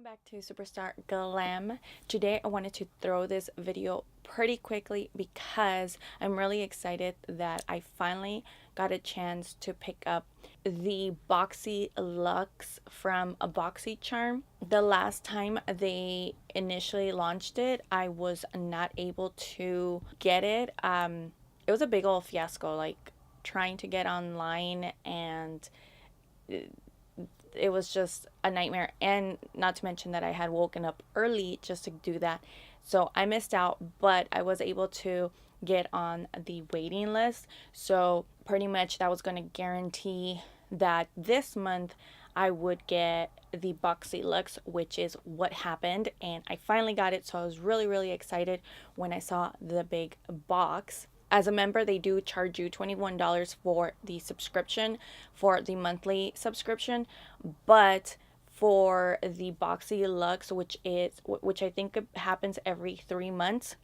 Welcome back to Superstar Glam. Today I wanted to throw this video pretty quickly because I'm really excited that I finally got a chance to pick up the Boxyluxe from a Boxycharm. The last time they initially launched it, I was not able to get it. It was a big old fiasco, like trying to get online, and it was just a nightmare, and not to mention that I had woken up early just to do that, so I missed out. But I was able to get on the waiting list, so pretty much that was going to guarantee that this month I would get the Boxyluxe, which is what happened, and I finally got it. So I was really excited when I saw the big box. As a member, they do charge you $21 for the subscription, for the monthly subscription, but for the Boxyluxe, which I think happens every 3 months,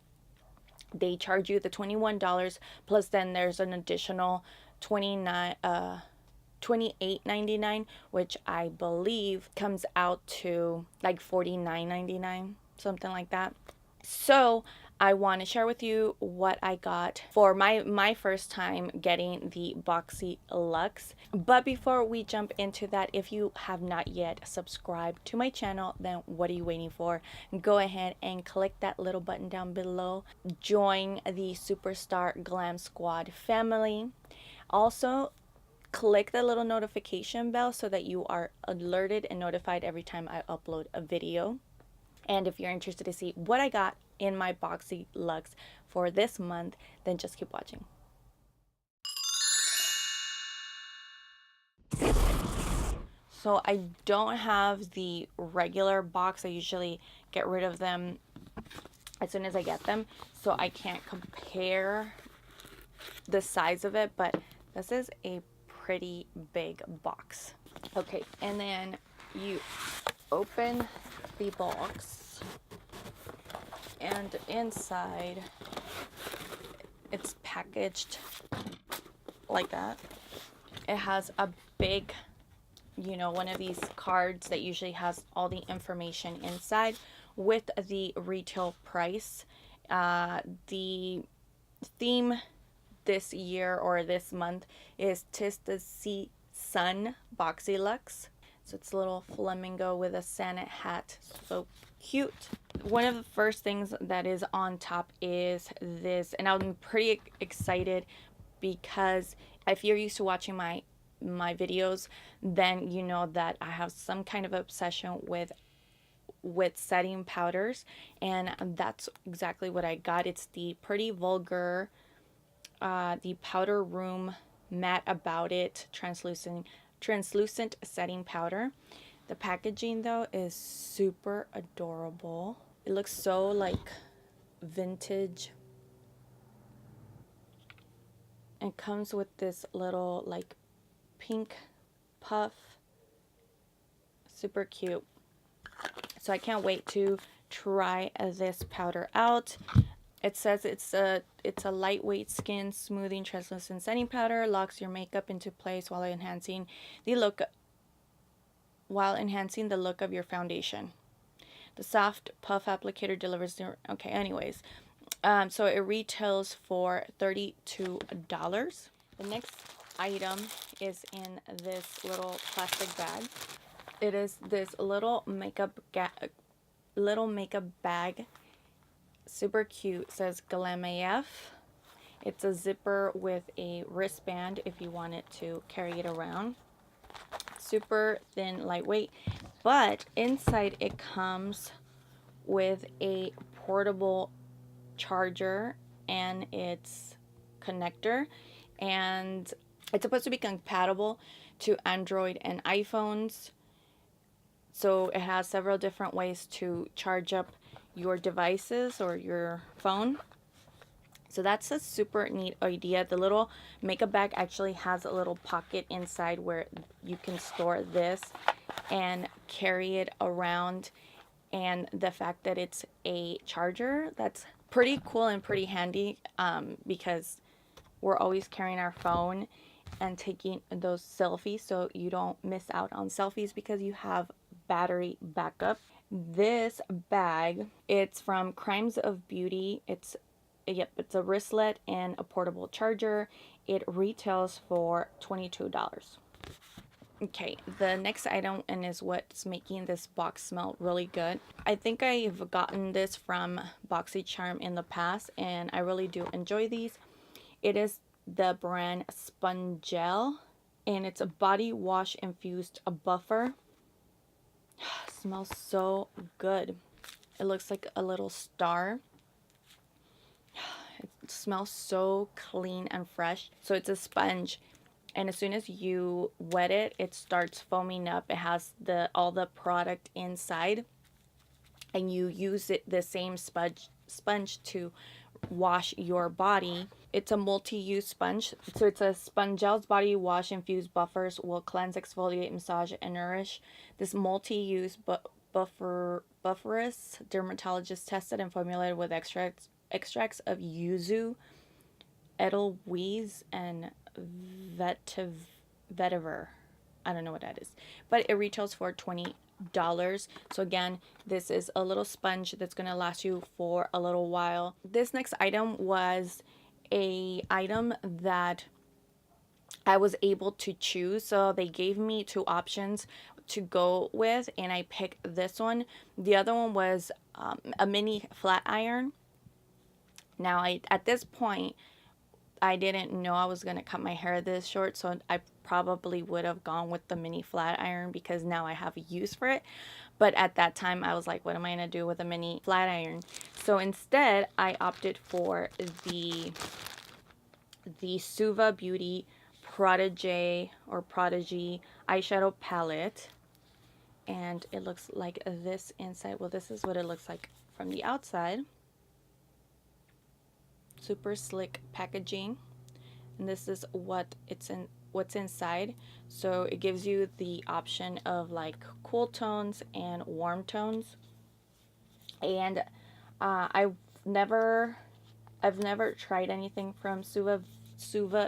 they charge you the $21 plus then there's an additional $28.99, which I believe comes out to like $49.99, something like that. So I want to share with you what I got for my first time getting the Boxyluxe. But before we jump into that, if you have not yet subscribed to my channel, then what are you waiting for? Go ahead and click that little button down below. Join the Superstar Glam Squad family. Also, click the little notification bell so that you are alerted and notified every time I upload a video. And if you're interested to see what I got in my Boxyluxe for this month, then just keep watching. So I don't have the regular box. I usually get rid of them as soon as I get them, so I can't compare the size of it, but this is a pretty big box. Okay, and then you open the box, and inside it's packaged like that. It has a big, one of these cards that usually has all the information inside with the retail price. The theme this year or this month is "'Tis the Sun Boxyluxe." So it's a little flamingo with a Santa hat. So cute. One of the first things that is on top is this, and I'm pretty excited because if you're used to watching my videos, then you know that I have some kind of obsession with setting powders, and that's exactly what I got. It's the Pretty Vulgar, the Powder Room Matte About It translucent setting powder. The packaging though is super adorable. It looks so like vintage. It comes with this little like pink puff. Super cute. So I can't wait to try this powder out. It says it's a lightweight skin smoothing translucent setting powder, locks your makeup into place while enhancing the look of your foundation. The soft puff applicator delivers the so it retails for $32. The next item is in this little plastic bag. It is this little makeup bag. Super cute. It says Glam AF. It's a zipper with a wristband if you wanted to carry it around. Super thin, lightweight, but inside it comes with a portable charger and its connector, and it's supposed to be compatible to Android and iPhones. So it has several different ways to charge up your devices or your phone. So that's a super neat idea. The little makeup bag actually has a little pocket inside where you can store this and carry it around. And the fact that it's a charger, that's pretty cool and pretty handy, because we're always carrying our phone and taking those selfies, so you don't miss out on selfies because you have battery backup. This bag, it's from Crimes of Beauty. It's a wristlet and a portable charger. It retails for $22. Okay, the next item, and is what's making this box smell really good. I think I've gotten this from Boxycharm in the past, and I really do enjoy these. It is the brand Spongel, and it's a body wash infused buffer. Smells so good. It looks like a little star. It smells so clean and fresh. So it's a sponge, and as soon as you wet it, it starts foaming up. It has all the product inside, and you use the same sponge to wash your body. It's a multi-use sponge. So it's a Spongel's body wash infused buffers will cleanse, exfoliate, massage, and nourish. This multi-use bufferous dermatologist tested and formulated with extracts of yuzu, edelweiss, and vetiver. I don't know what that is, but it retails for $20. So again, this is a little sponge that's going to last you for a little while. This next item was a item that I was able to choose. So they gave me two options to go with, and I picked this one. The other one was a mini flat iron. Now, at this point, I didn't know I was going to cut my hair this short, so I probably would have gone with the mini flat iron because now I have a use for it. But at that time, I was like, what am I going to do with a mini flat iron? So instead, I opted for the Suva Beauty Prodigy eyeshadow palette. And it looks like this inside. Well, this is what it looks like from the outside. Super slick packaging, and this is what's inside. So it gives you the option of like cool tones and warm tones. And I've never tried anything from Suva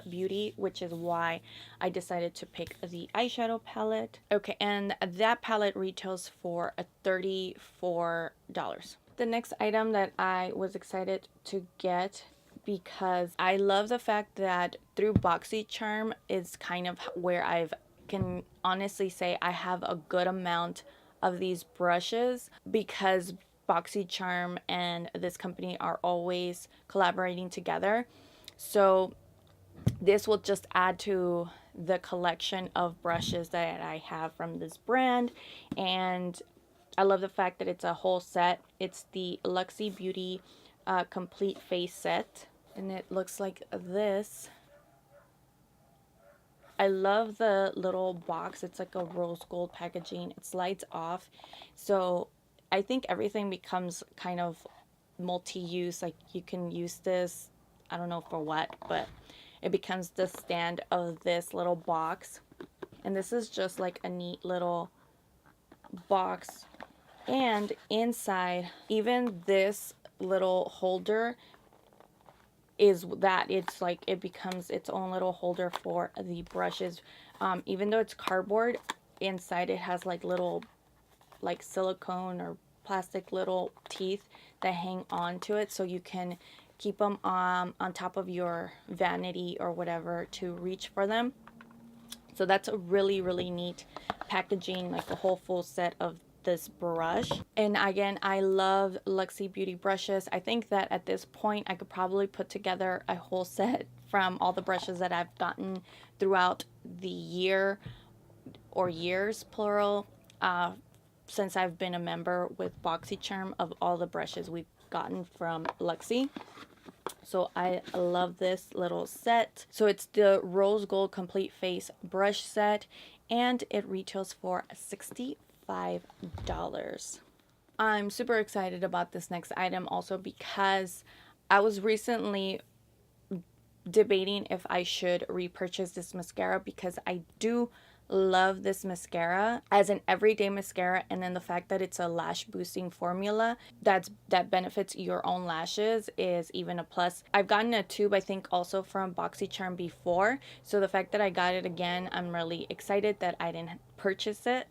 Beauty, which is why I decided to pick the eyeshadow palette. Okay, and that palette retails for $34. The next item that I was excited to get, because I love the fact that through Boxycharm is kind of where can honestly say I have a good amount of these brushes, because Boxycharm and this company are always collaborating together. So this will just add to the collection of brushes that I have from this brand, and I love the fact that it's a whole set. It's the Luxie Beauty complete face set, and it looks like this. I love the little box. It's like a rose gold packaging. It slides off, so I think everything becomes kind of multi-use. Like you can use this, I don't know for what, but it becomes the stand of this little box. And this is just like a neat little box. And inside, even this little holder is that it's like it becomes its own little holder for the brushes. Even though it's cardboard, inside it has like little like silicone or plastic little teeth that hang on to it, so you can keep them on top of your vanity or whatever to reach for them. So that's a really, really neat packaging, like a whole full set of this brush. And again, I love Luxie Beauty brushes. I think that at this point I could probably put together a whole set from all the brushes that I've gotten throughout the year, or years plural, since I've been a member with Boxycharm, of all the brushes we've gotten from Luxie. So I love this little set. So it's the rose gold complete face brush set, and it retails for $65. I'm super excited about this next item also because I was recently debating if I should repurchase this mascara, because I do love this mascara as an everyday mascara, and then the fact that it's a lash boosting formula that benefits your own lashes is even a plus. I've gotten a tube, I think, also from Boxycharm before, so the fact that I got it again, I'm really excited that I didn't purchase it.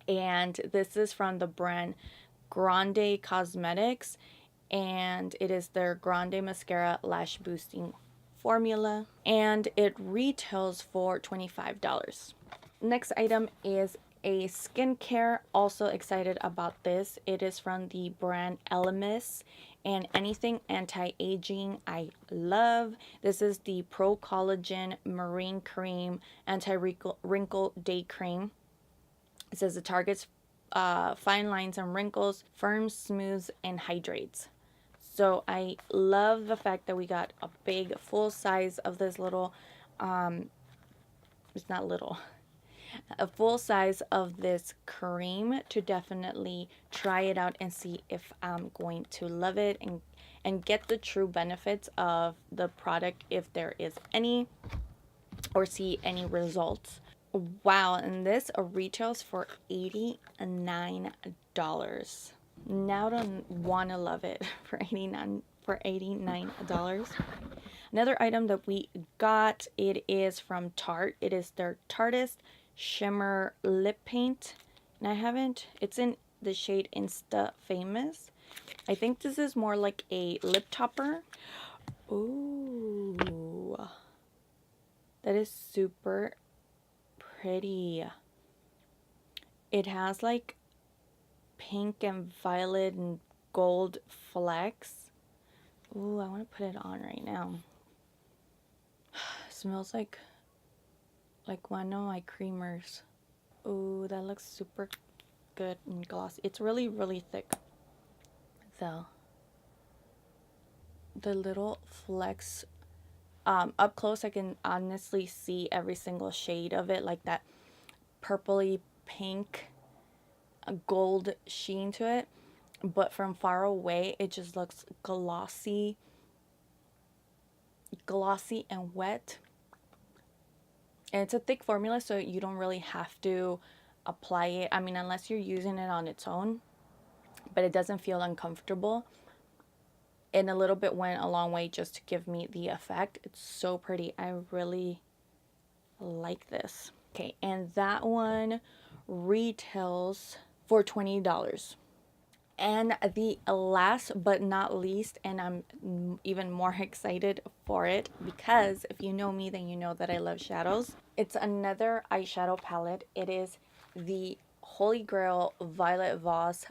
And this is from the brand Grande Cosmetics, and it is their Grande Mascara Lash Boosting Formula, and it retails for $25. Next item is a skincare. Also excited about this. It is from the brand Elemis, and anything anti-aging I love. This is the Pro Collagen Marine Cream Anti-Wrinkle Day Cream. It says it targets fine lines and wrinkles, firms, smooths, and hydrates. So I love the fact that we got a big full size of this little, it's not little, a full size of this cream to definitely try it out and see if I'm going to love it and get the true benefits of the product, if there is any, or see any results. Wow, and this retails for $89. Now I don't want to love it for $89. Another item that we got, it is from Tarte. It is their Tarteist Shimmer Lip Paint. And it's in the shade Insta Famous. I think this is more like a lip topper. Ooh. That is super pretty. It has like pink and violet and gold flecks. Ooh, I want to put it on right now. Smells like one of my creamers. Ooh, that looks super good and glossy. It's really, really thick though. The little flecks, up close I can honestly see every single shade of it, like that purpley pink gold sheen to it, but from far away it just looks glossy and wet. And it's a thick formula, so you don't really have to apply it, I mean, unless you're using it on its own, but it doesn't feel uncomfortable. And a little bit went a long way just to give me the effect. It's so pretty. I really like this. Okay, and that one retails for $20. And the last but not least, and I'm even more excited for it because if you know me, then you know that I love shadows. It's another eyeshadow palette. It is the Holy Grail Violet Voss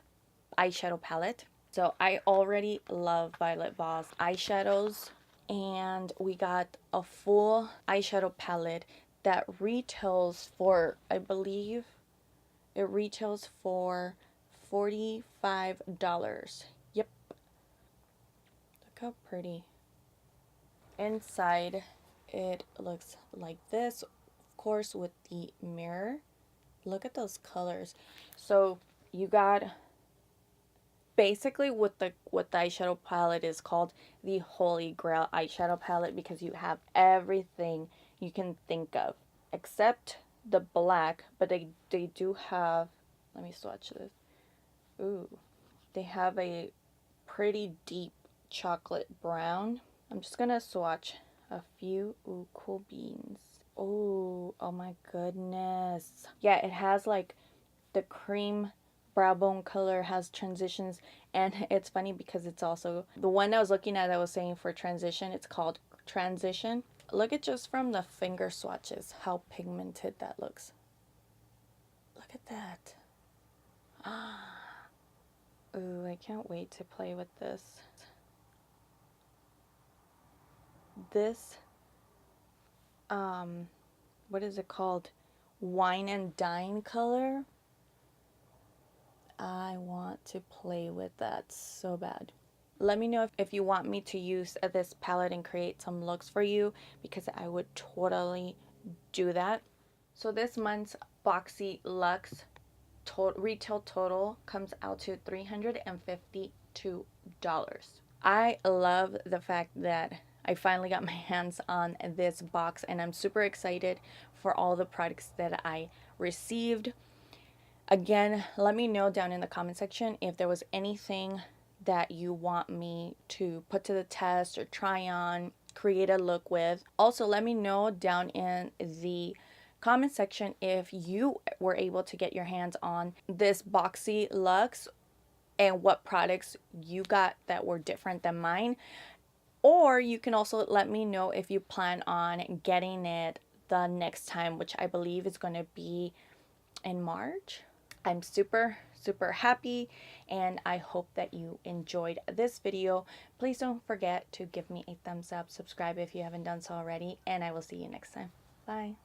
eyeshadow palette. So I already love Violet Voss eyeshadows, and we got a full eyeshadow palette that retails for, I believe it retails for $45. Yep. Look how pretty. Inside it looks like this, of course, with the mirror. Look at those colors. So you got basically what the eyeshadow palette is called the Holy Grail eyeshadow palette, because you have everything you can think of except the black, but they do have, let me swatch this. Ooh, they have a pretty deep chocolate brown. I'm just gonna swatch a few. Ooh, cool beans. Oh my goodness. Yeah, it has like the cream brow bone color, has transitions, and it's funny because it's also the one I was looking at that was saying for transition, it's called transition. Look at just from the finger swatches how pigmented that looks. Look at that. Ooh, I can't wait to play with this. This what is it called? Wine and Dine color. I want to play with that so bad. Let me know if you want me to use this palette and create some looks for you, because I would totally do that. So this month's Boxyluxe retail total comes out to $352. I love the fact that I finally got my hands on this box, and I'm super excited for all the products that I received. Again, let me know down in the comment section if there was anything that you want me to put to the test or try on, create a look with. Also, let me know down in the comment section if you were able to get your hands on this Boxyluxe and what products you got that were different than mine. Or you can also let me know if you plan on getting it the next time, which I believe is going to be in March. I'm super happy, and I hope that you enjoyed this video. Please don't forget to give me a thumbs up, subscribe if you haven't done so already, and I will see you next time. Bye.